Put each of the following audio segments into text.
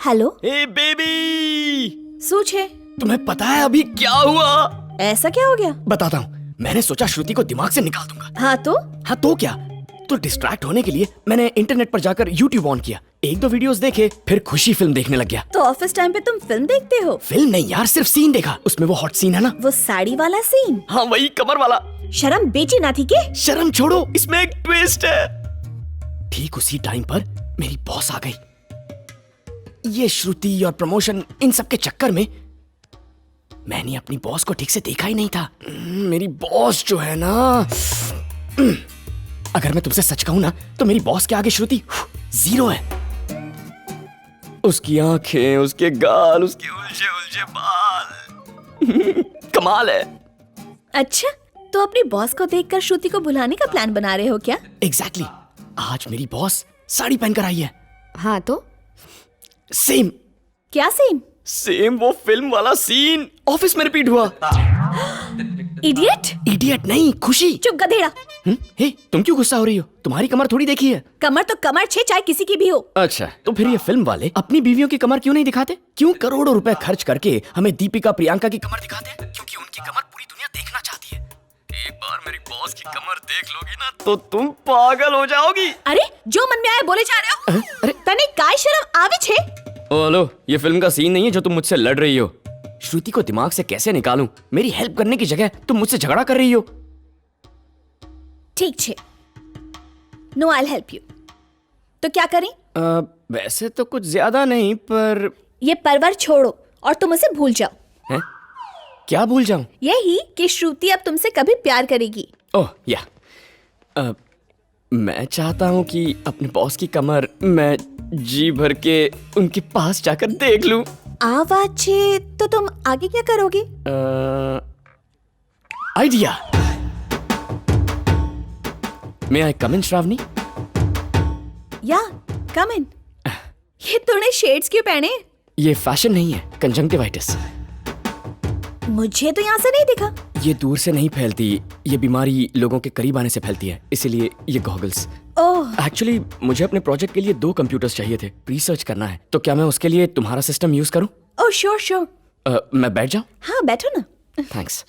Hello हे baby, શું છે? तुम्हें पता है अभी क्या हुआ? ऐसा क्या हो गया? बताता हूँ। मैंने सोचा श्रुति को दिमाग से निकाल दूंगा। हाँ तो हाँ तो क्या, तो डिस्ट्रैक्ट होने के लिए मैंने इंटरनेट पर जाकर यूट्यूब ऑन किया, एक दो वीडियोस देखे, फिर खुशी फिल्म देखने लग गया। तो ऑफिस टाइम पे तुम फिल्म देखते हो? फिल्म नहीं यार, सिर्फ सीन देखा। उसमें वो हॉट सीन है ना, वो साड़ी वाला सीन? हाँ वही कमर वाला। शर्म बेची ना थी के? शर्म छोड़ो, इसमें एक ट्विस्ट है। ठीक उसी टाइम पर मेरी बॉस आ गई। ये श्रुति और प्रमोशन, इन सब के चक्कर में मैंने अपनी बॉस को ठीक से देखा ही नहीं था। मेरी बॉस जो है ना, अगर मैं तुमसे सच कहूं ना, तो मेरी बॉस के आगे श्रुति जीरो है। उसकी आंखें, उसके गाल, उसके उलझे उलझे बाल कमाल है। अच्छा, तो अपनी बॉस को देखकर श्रुति को भुलाने का प्लान बना रहे हो क्या? एग्जैक्टली। आज मेरी बॉस साड़ी पहनकर आई है। हाँ तो सेम क्या सेम? सेम वो फिल्म वाला सीन ऑफिस में रिपीट हुआ। इडियट! इडियट नहीं, खुशी। चुप गधेड़ा। हे, तुम क्यों गुस्सा हो रही हो? तुम्हारी कमर थोड़ी देखी है। कमर तो कमर छे, चाहे किसी की भी हो। अच्छा, तो फिर ये फिल्म वाले अपनी बीवियों की कमर क्यों नहीं दिखाते? क्यों करोड़ों रुपए खर्च करके हमें दीपिका प्रियंका की कमर दिखाते हैं? क्योंकि उनकी कमर पूरी दुनिया देखना चाहती है। एक बार मेरी बॉस की कमर देख लोगी ना, तो तुम पागल हो जाओगी। अरे जो मन में आए बोले जा रहे हो। अरे तने काय शर्म आवे छे? हेलो, ये फिल्म का सीन नहीं है जो तुम मुझसे लड़ रही हो। श्रुति को दिमाग से कैसे निकालूं? मेरी हेल्प करने की जगह तुम मुझसे झगड़ा कर रही हो। ठीक छे, no I will help you. तो क्या करें? वैसे तो कुछ ज्यादा नहीं, पर ये परवर छोड़ो और तुम उसे भूल जाओ। हैं? क्या भूल जाऊं? यही कि श्रुति अब तुमसे कभी प्यार करेगी। ओह या, मैं चाहता हूं कि अपने बॉस की कमर मैं जी भर के उनके पास जाकर देख लूं। आवाज छे तो तुम आगे क्या करोगे? आइडिया। मे आई कम इन श्रावणी? या कम इन। ये तूने शेड्स क्यों पहने? ये फैशन नहीं है, कंजंक्टिवाइटिस। मुझे तो यहाँ से नहीं दिखा। ये दूर से नहीं फैलती, ये बीमारी लोगों के करीब आने से फैलती है, इसीलिए ये गॉगल्स। ओह, एक्चुअली मुझे अपने प्रोजेक्ट के लिए 2 कंप्यूटर्स चाहिए थे, रिसर्च करना है। तो क्या मैं उसके लिए तुम्हारा सिस्टम यूज करूं? Oh sure sure. मैं बैठ जाऊं? हाँ बैठो ना। थैंक्स।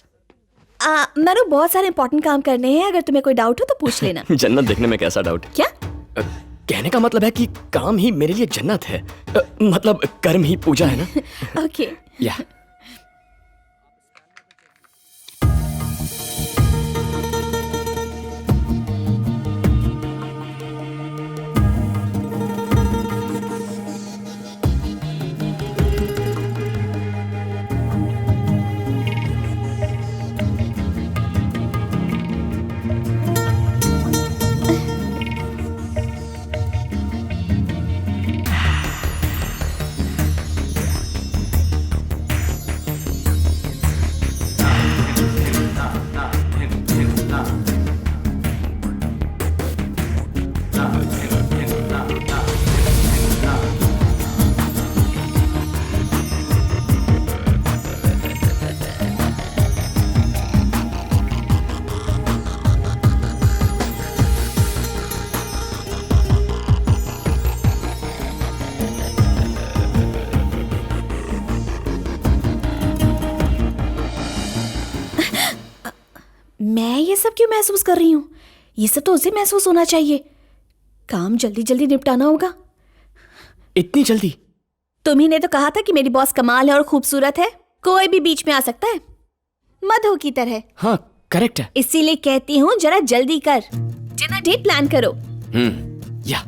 मेरे बहुत सारे इंपॉर्टेंट काम करने हैं, अगर तुम्हें कोई डाउट हो तो पूछ लेना। जन्नत देखने में कैसा डाउट? क्या? कहने का मतलब है कि काम ही मेरे लिए जन्नत है। मतलब कर्म ही पूजा है ना। ओके। या मैं ये सब क्यों महसूस कर रही हूँ? ये सब तो उसे महसूस होना चाहिए। काम जल्दी जल्दी निपटाना होगा। इतनी जल्दी? तुम्ही ने तो कहा था कि मेरी बॉस कमाल है और खूबसूरत है, कोई भी बीच में आ सकता है, मधु की तरह। हाँ करेक्ट है। इसीलिए कहती हूँ जरा जल्दी कर, डिनर डेट प्लान करो। या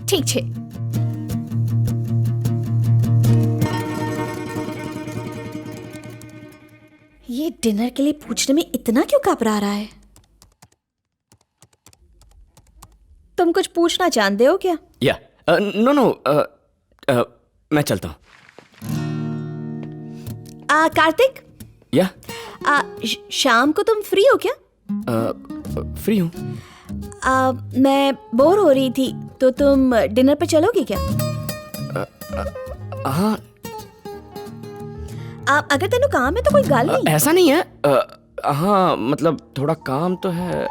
ठीक छे। ये डिनर के लिए पूछने में इतना क्यों घबरा रहा है? तुम कुछ पूछना जानते हो क्या? या नो नो, मैं चलता हूँ। कार्तिक, या शाम को तुम फ्री हो क्या? फ्री हूँ। मैं बोर हो रही थी, तो तुम डिनर पे चलोगे क्या? हाँ। अगर तेनू काम है तो कोई गल नहीं। ऐसा नहीं है। हाँ मतलब थोड़ा काम तो है।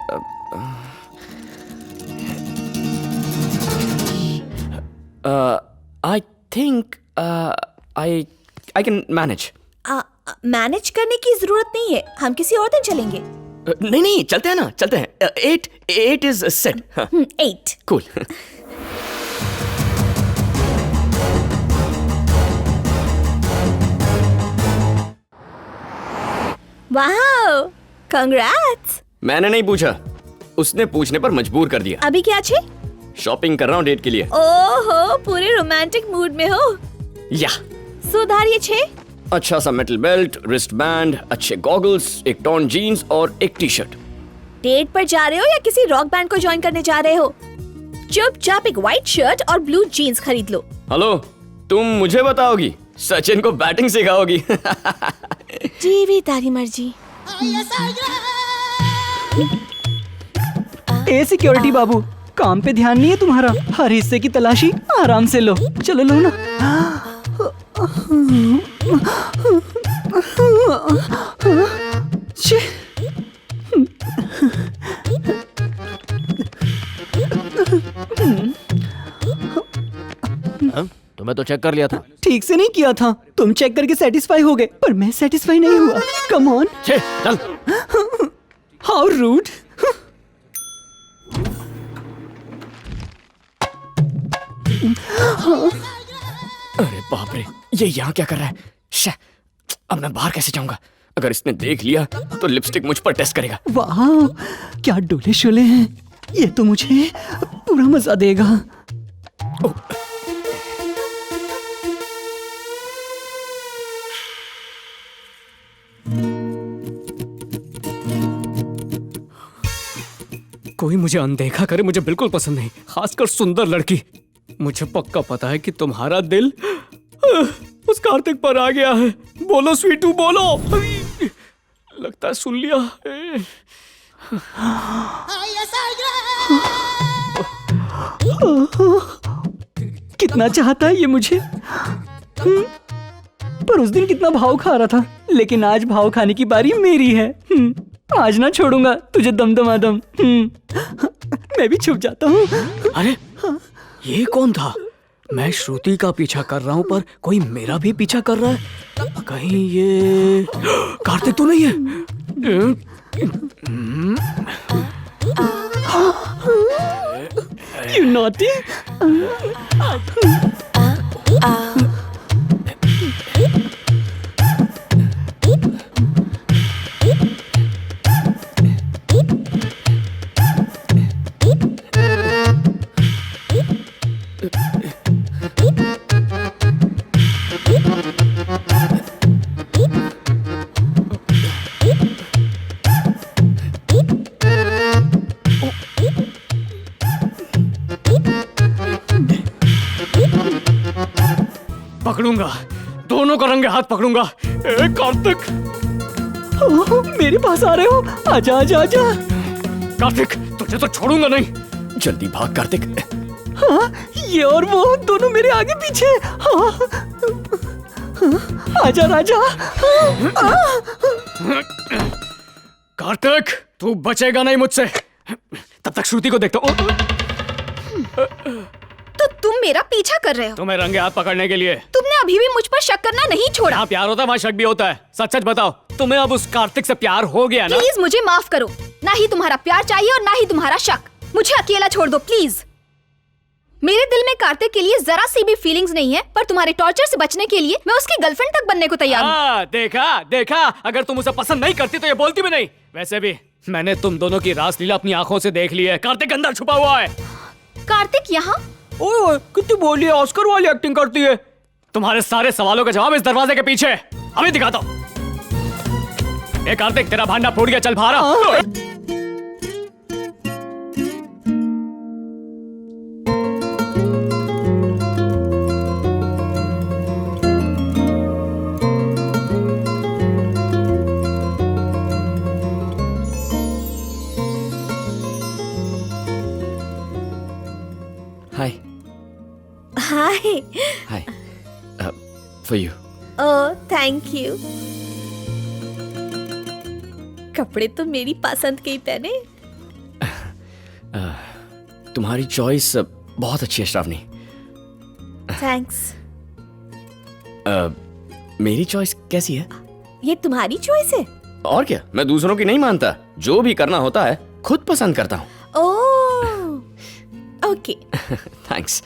I think I can manage. Manage करने की जरूरत नहीं है, हम किसी और दिन चलेंगे। नहीं नहीं, चलते हैं ना, चलते हैं। 8 is set. 8 cool. Wow, congrats. मैंने नहीं पूछा, उसने पूछने पर मजबूर कर दिया। अभी क्या छे? शॉपिंग कर रहा हूँ डेट के लिए। ओहो, पूरे रोमांटिक मूड में हो। या सुधारिए छे। अच्छा सा मेटल बेल्ट, रिस्ट बैंड, अच्छे गॉगल्स, एक टॉर्न जीन्स और एक टी शर्ट। डेट पर जा रहे हो या किसी रॉक बैंड को ज्वाइन करने जा रहे हो? चुपचाप एक व्हाइट शर्ट और ब्लू जीन्स खरीद लो। हेलो, तुम मुझे बताओगी, सचिन को बैटिंग सिखाओगी? जीवी तारी मर्जी। ए सिक्योरिटी बाबू, काम पे ध्यान नहीं है तुम्हारा? हर हिस्से की तलाशी आराम से लो। चलो लो ना। छी। तुम्हें तो चेक कर लिया था। ठीक से नहीं किया था। तुम चेक करके सेटिस्फाई हो गए, पर मैं सेटिस्फाई नहीं हुआ। Come on. चल। How rude. अरे बाप रे, ये यहाँ क्या कर रहा है? शे, अब मैं बाहर कैसे जाऊंगा? अगर इसने देख लिया तो लिपस्टिक मुझ पर टेस्ट करेगा। वाह, क्या डोले शोले हैं। ये तो मुझे पूरा मजा देगा। कोई मुझे अनदेखा करे मुझे बिल्कुल पसंद नहीं, खासकर सुंदर लड़की। मुझे पक्का पता है कि तुम्हारा दिल उस कार्तिक पर आ गया है। बोलो स्वीटू, बोलो। लगता है सुन लिया। कितना चाहता है ये मुझे। पर उस दिन कितना भाव खा रहा था, लेकिन आज भाव खाने की बारी मेरी है। आज ना छोड़ूंगा तुझे दमदमादम। मैं भी छुप जाता हूँ। अरे ये कौन था? मैं श्रुति का पीछा कर रहा हूँ पर कोई मेरा भी पीछा कर रहा है। कहीं ये कार्तिक तो नहीं है? You naughty? पकड़ूंगा, दोनों का रंगे हाथ पकड़ूंगा। ए कार्तिक, मेरे पास आ रहे हो? आजा आजा आजा। कार्तिक तुझे तो छोड़ूंगा नहीं। जल्दी भाग कार्तिक। हाँ, ये और वो दोनों मेरे आगे पीछे। हाँ, आजा राजा। कार्तिक तू बचेगा नहीं मुझसे। तब तक श्रुति को देखता हूँ। तो तुम मेरा पीछा कर रहे हो? तुम्हें रंगे हाथ पकड़ने के लिए। तुमने अभी भी मुझ पर शक करना नहीं छोड़ा। जहाँ प्यार होता है वहाँ शक भी होता है। सच सच बताओ, तुम्हें अब उस कार्तिक से प्यार हो गया ना? प्लीज मुझे माफ करो। ना ही तुम्हारा प्यार चाहिए और ना ही तुम्हारा शक। मुझे अकेला छोड़ दो प्लीज। मेरे दिल में कार्तिक के लिए जरा सी भी फीलिंग्स नहीं है, पर तुम्हारे टॉर्चर से बचने के लिए मैं उसकी गर्लफ्रेंड तक बनने को तैयार हूँ। देखा देखा, अगर तुम उसे पसंद नहीं करती तो ये बोलती भी नहीं। वैसे भी मैंने तुम दोनों की रासलीला अपनी आंखों से देख ली है। कार्तिक अंदर छुपा हुआ है। कार्तिक यहाँ? ओए कितनी बोली है, ऑस्कर वाली एक्टिंग करती है। तुम्हारे सारे सवालों का जवाब इस दरवाजे के पीछे है। अभी दिखाता हूँ। ए कार्तिक, तेरा भांडा फूट गया, चल बाहर। Hi. Hi. Hi. For you. Oh thank you. कपड़े तो मेरी पसंद के ही पहने। तुम्हारी चॉइस बहुत अच्छी है श्रावणी। थैंक्स। मेरी चॉइस कैसी है? ये तुम्हारी चॉइस है? और क्या, मैं दूसरों की नहीं मानता, जो भी करना होता है खुद पसंद करता हूँ। Oh, okay. Thanks.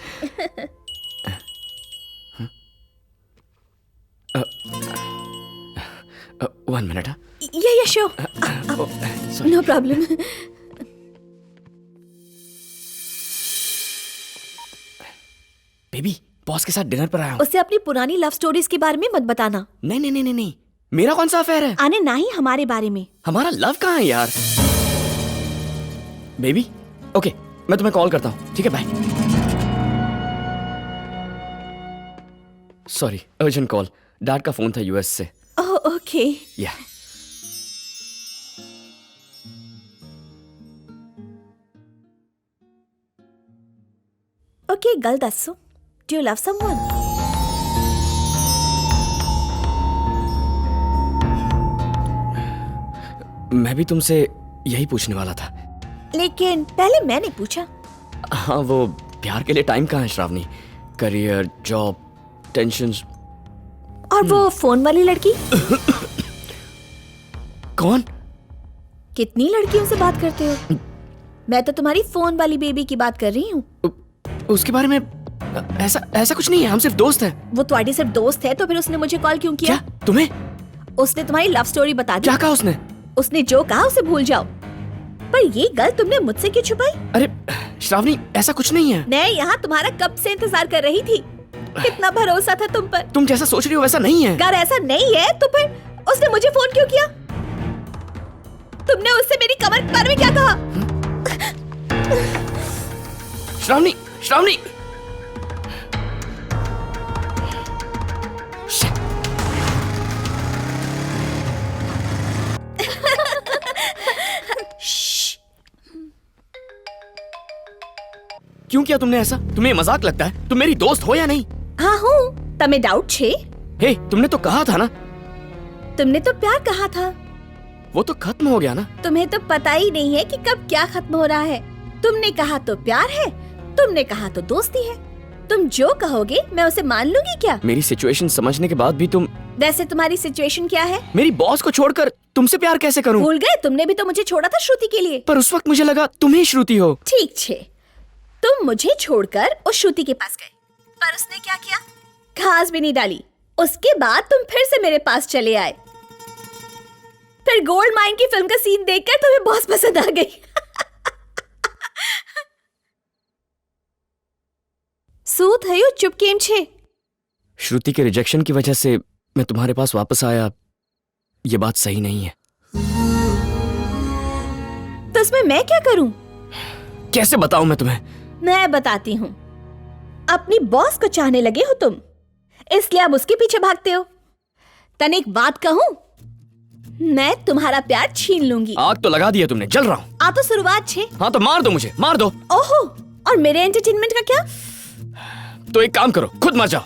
One minute. Yeah sure, no problem. Baby, boss के साथ डिनर पर आया हूँ। उसे अपनी पुरानी लव स्टोरीज के बारे में मत बताना। नहीं नहीं नहीं नहीं, मेरा कौन सा अफेयर है? आने ना ही हमारे बारे में। हमारा लव कहाँ है यार? बेबी, ओके, मैं तुम्हें कॉल करता हूँ, ठीक है? Bye. Sorry, urgent call, dad का फोन था यूएस से। Oh, okay. या ओके, गल दसो, डू यू लव समवन? मैं भी तुमसे यही पूछने वाला था। लेकिन पहले मैंने पूछा। हाँ, वो प्यार के लिए टाइम कहाँ है श्रावणी? Career, job, tensions. और वो फोन वाली लड़की? कौन? कितनी लड़कियों से बात करते हो? मैं तो तुम्हारी फोन वाली बेबी की बात कर रही हूँ। उसके बारे में ऐसा कुछ नहीं है, हम सिर्फ दोस्त हैं। वो तुम्हारी सिर्फ दोस्त है तो फिर उसने मुझे कॉल क्यों किया? क्या तुम्हें? उसने तुम्हारी लव स्टोरी बता दी। क्या कहा उसने? उसने जो कहा उसे भूल जाओ। पर ये गल तुमने मुझसे क्यों छुपाई? अरे श्रावणी, ऐसा कुछ नहीं है। मैं यहाँ तुम्हारा कब से इंतजार कर रही थी। कितना भरोसा था तुम पर। तुम जैसा सोच रही हो वैसा नहीं है। अगर ऐसा नहीं है तो फिर उसने मुझे फोन क्यों किया? तुमने उससे मेरी कमर के बारे में क्या कहा? श्रावणी, श्रावणी, क्यों किया तुमने ऐसा? तुम्हें मजाक लगता है? तुम मेरी दोस्त हो या नहीं? हाँ हूँ। तमें डाउट छे? हे, तुमने तो कहा था ना। तुमने तो प्यार कहा था। वो तो खत्म हो गया ना। तुम्हें तो पता ही नहीं है कि कब क्या खत्म हो रहा है। तुमने कहा तो प्यार है, तुमने कहा तो दोस्ती है। तुम जो कहोगे मैं उसे मान लूंगी क्या? मेरी सिचुएशन समझने के बाद भी तुम। वैसे तुम्हारी सिचुएशन क्या है? मेरी बॉस को छोड़कर तुमसे प्यार कैसे करूं? भूल गए? तुमने भी तो मुझे छोड़ा था श्रुति के लिए। पर उस वक्त मुझे लगा तुम ही श्रुति हो। ठीक छे, तुम मुझे छोड़कर उस श्रुति के पास गए, पर उसने क्या किया? घास भी नहीं डाली। उसके बाद तुम फिर से मेरे पास चले आए। फिर गोल्ड माइन की फिल्म का सीन देखकर तुम्हें बहुत पसंद आ गई। શું થયું? ચૂપ કેમ છે? श्रुति के रिजेक्शन की वजह से मैं तुम्हारे पास वापस आया। ये बात सही नहीं है। तो इसमें मैं क्या करूं? कैसे बताऊं मैं तुम्हें? मैं बताती हूँ। अपनी बॉस को चाहने लगे हो तुम, इसलिए अब उसके पीछे भागते हो। तने एक बात कहूं, मैं तुम्हारा प्यार छीन लूंगी। आग तो लगा दिया तुमने, जल रहा हूं। आ तो शुरुआत छे। हाँ तो मार दो मुझे, मार दो। ओहो, और मेरे एंटरटेनमेंट का क्या? तो एक काम करो, खुद मर जाओ।